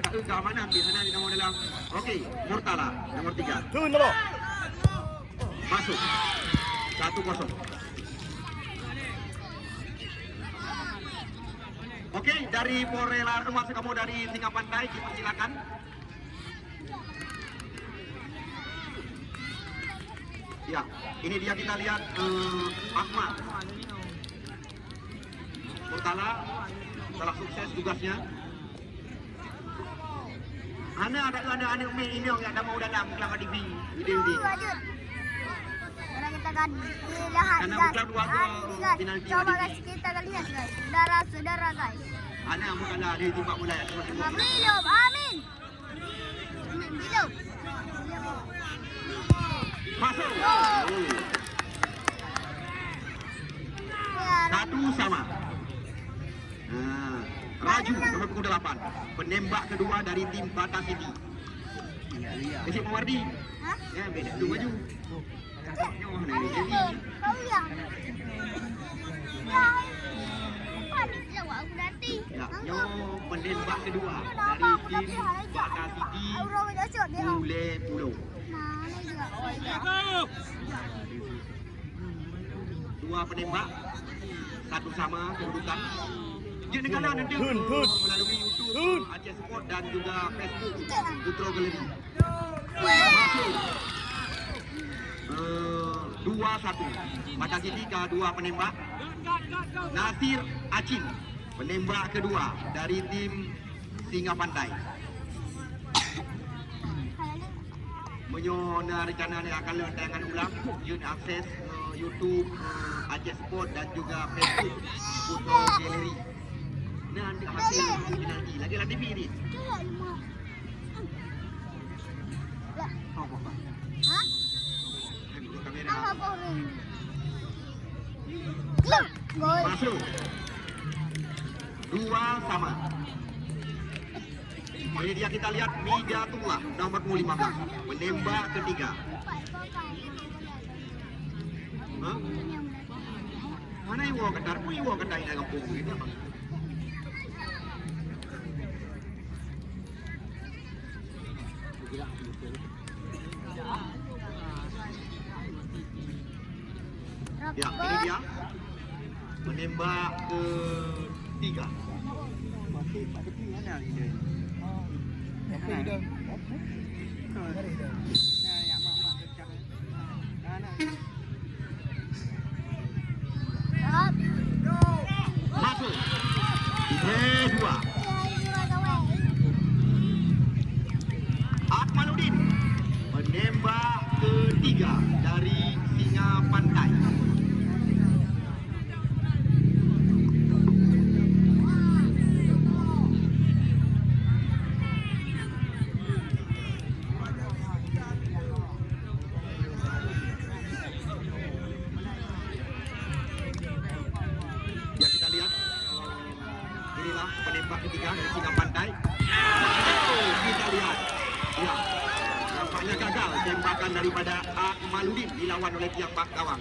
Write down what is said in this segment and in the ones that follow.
keamanan di sana di nomor dalam. Okey, Murtala nomor 3. Turun dulu. Masuk. 1-0. Okey, dari Porela masuk kamu dari Singa Pantai, silakan. Ya, ini dia kita lihat Ahmad. Murtala telah sukses tugasnya. Ada umi ini yang ada mau dalam kelapa TV. Ini. Karena kita kan lihat Karena bukan dua gol penalti. Coba guys kita lihat guys, saudara-saudara guys. Ana Murtala di tempat bola. Belum, amin. Belum. Masuk. Satu sama. Raju nomor pukul 8. Penembak kedua dari tim Bata City. Encik Mawardi. Hah? Ya, beda tu baju. Nyoh ni jadi. Kau lihat. Panik jawab aku nanti. Ya, nyoh penembak kedua dari tim Bata City. Pule Pulau. Mana juga? Dua penembak, satu sama kedudukan. Dia negara nanti melalui YouTube, Aceh Sport dan juga Facebook Putro Galeri. Masuk 2-1. Bata City ke dua penembak. Nasir Acin penembak kedua dari tim Singa Pantai. Menyona rencana ni akan tayangan ulang. Yun akses YouTube Aceh Sport dan juga Facebook Putro Galeri. Nanti hasil penalti lagi lah TV ni. Apa? Hah? Ambil kamera. Apa ni? Gol. Masuk. 2-2. Ini dia kita lihat Midatullah nomor 15 menembak ketiga. Hah? Mana yang mau kedar? Pui mau kedai dalam kampung ini apa? Ya, ini dia menembak ketiga. Masuk. 3-2. Akmaluddin menembak ketiga dari Singa Pantai. Ya kita lihat inilah penembak ketiga dari Singa Pantai. Kita lihat. Ya. Nampaknya gagal tembakan daripada Akmaluddin dilawan oleh tiang bak gawang.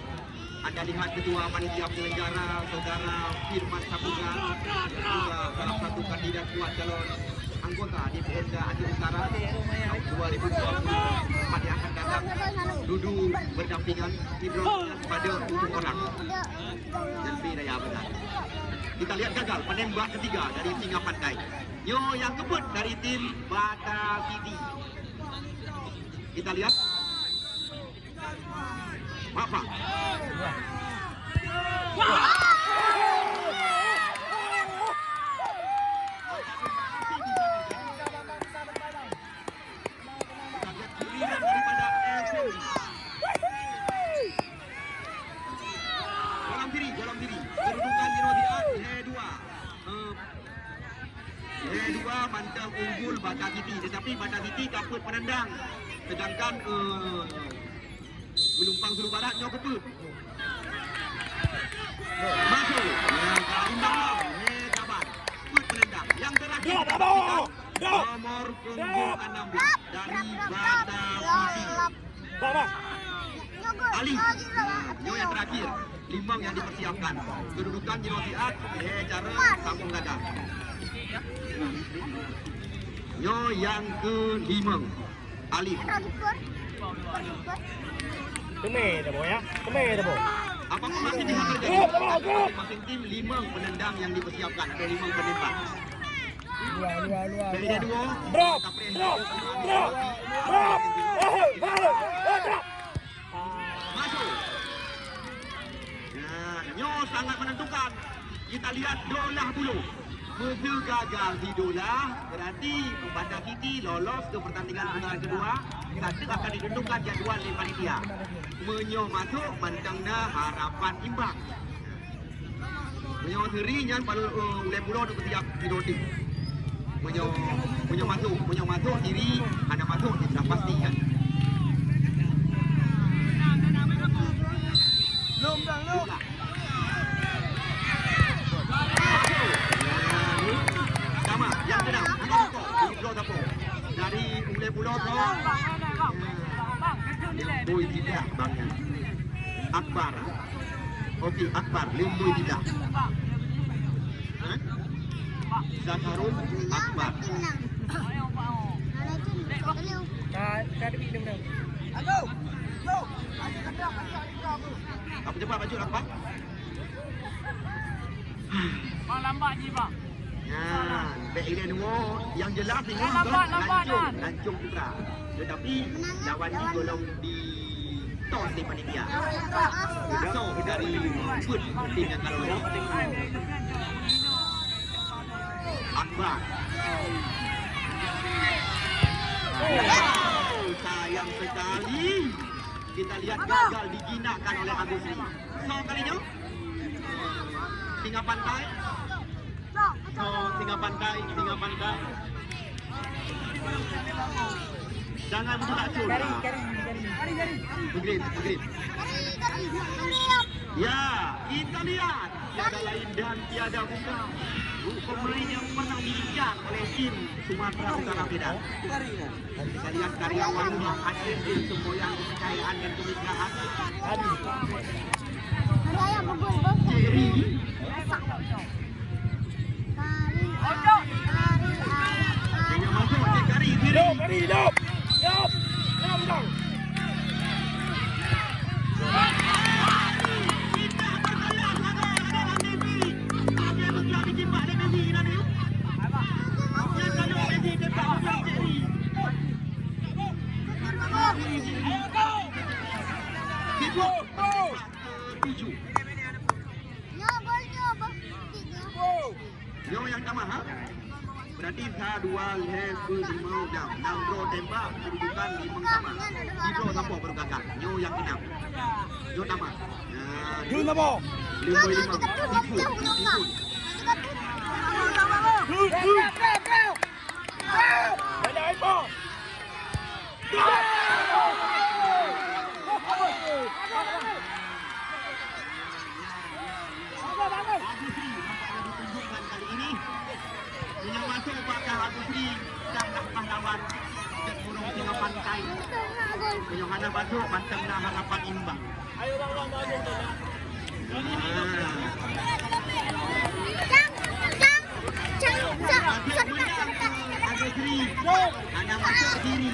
Anda lihat ketua panitia penyelenggara saudara Firman Saputra dan juga salah satu kandidat kuat calon anggota DPRD Aceh Utara 2024 yang akan datang duduk berdampingan hidrolis pada ujung orang. Selfie Raya Benar. Kita lihat gagal penembak ketiga dari Singa Pantai. Yo yang kebut dari tim Bata City. Kita lihat. Apa? Golong diri. Kedudukan Dinodiat E2 mantap unggul Bata City, tetapi Bata City dapat penendang. Sedangkan Gelumpang Sulu Barat nyo keput. Masuk. Yang imbang Kabar. Put penendang. Yang terakhir nomor punggung 16 dari Bata City. Ali. Nyo yang terakhir. Limang yang dipersiapkan. Kedudukan Dinodiat cara sambung gada. Nyo yang ke-5 Alif. Temeh dah boy ya. Temeh dah boy. Apakah masih bisa terjadi? Masing-masing tim 5 penendang yang dipersiapkan. Ada 5 penembak. Luar. Dari dia dua. Drop. Masuk. Nah, Nyo sangat menentukan. Kita lihat Dolah dulu. Jika gagal di Dolah, berarti Bandar City lolos ke pertandingan putaran kedua. Satu akan ditentukan jadual di panitia. Menyo masuk, Bantangna harapan imbang. Menyo seri yang paling oleh pulau untuk setiap Sidoti. Menyo masuk diri, ada masuk sudah pasti kan. Belum. Sama, yang sedang pulau Tapo. Dari Ulai Pulau Tapo. Boy tidak bangnya. Akbar. Okey, Akbar, Boy tidak. Zakarul Akbar. Apa cepat baju Akbar? Lambat je bang. Ya, back Irian Wo yang jelas ini lancung putra. Tetapi lawan ni golong di tos di panitia. So dari put tim yang kalau Akbar. Sayang sekali. Kita lihat gagal dijinakkan oleh Agus Ri. So kalinya singa pantai. Singa pantai. Jangan beracun. Bergrip. Ya, kita lihat tiada lain dan tiada bukan pemain yang pernah diincar oleh tim Sumatera Utara Medan. Kita lihat karyawan yang hadir di semboyan kepercayaan dan kemitraan. Jerry. Yang masuk Jerry. Hidup. Yo yang tamah ha? Berarti saya dua leher lima jam. 6 draw tembak kedudukan 5 sama. Di draw siapa baru gagal? Yo yang keenam. Yo tamah. Jun apa? 5. Ada apa? Yang masuk apakah Agus Ri dan pahlawan dan burung singa pantai. Yohana masuk Bantangna harapan imbang. Ayo bang masuk tu. Agus Ri hanya masuk diri.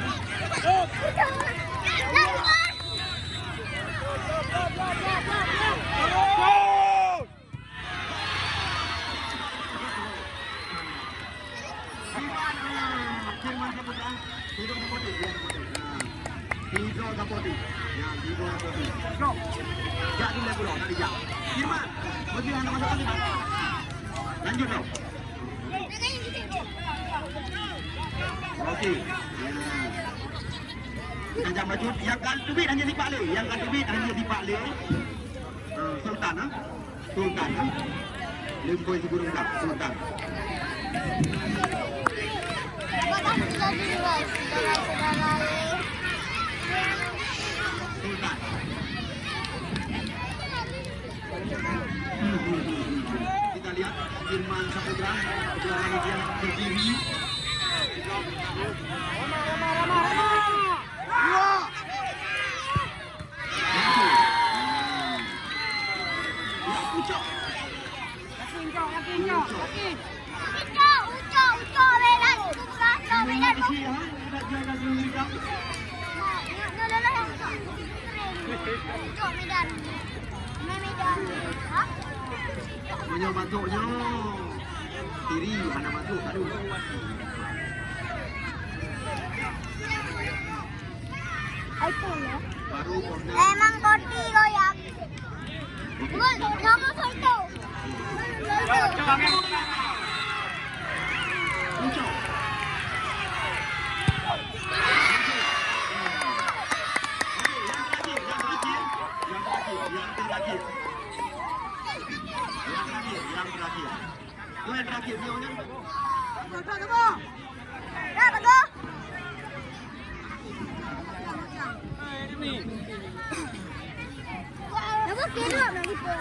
Hidro Kapoti. Jak dulu pulau tadi jak. Firman, bagi anda masuk tadi. Lanjut dong. Okey. Kita jam baju yang kan tubit hanya di Pak Le. Sultan ah. Sultan. Lemboi si burung dak Sultan. Sultan. Kita lihat Firman Saputra berada dia berdiri. Medan. Medan. Hah? Punya batuknya. Kiri mana masuk? Aduh. iPhone ya. Baru corner. Emang koti goyang. Gol, nama foto. Muncul. Yang terakhir dia orang. Dah bagus. Apa kira nak itu?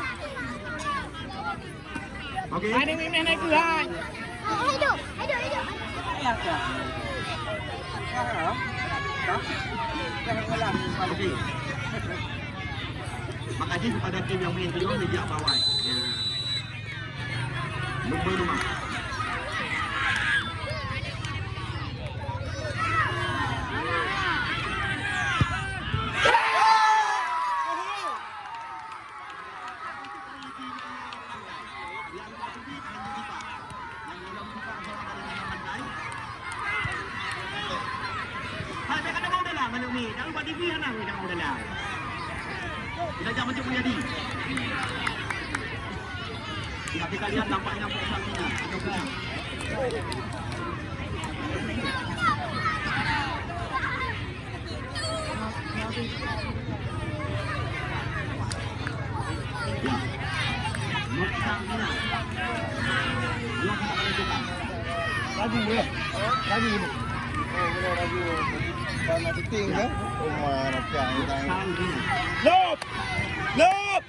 Okey. Ini naik keluar. Hidup. Okey. Makasih kepada tim yang main video sejak bawah. Ya. Nombor rumah. Jangan lupa TV anak ni jangan dalam. Kita jangan macam menjadi. Tapi kalian nampaknya pusat ini. Ya. Muktangnya. Dua kali menentukan. Lagi ni. Lagi. Kalau nak titing ke? Rumah nak piang. Sekali. Lop. Lop.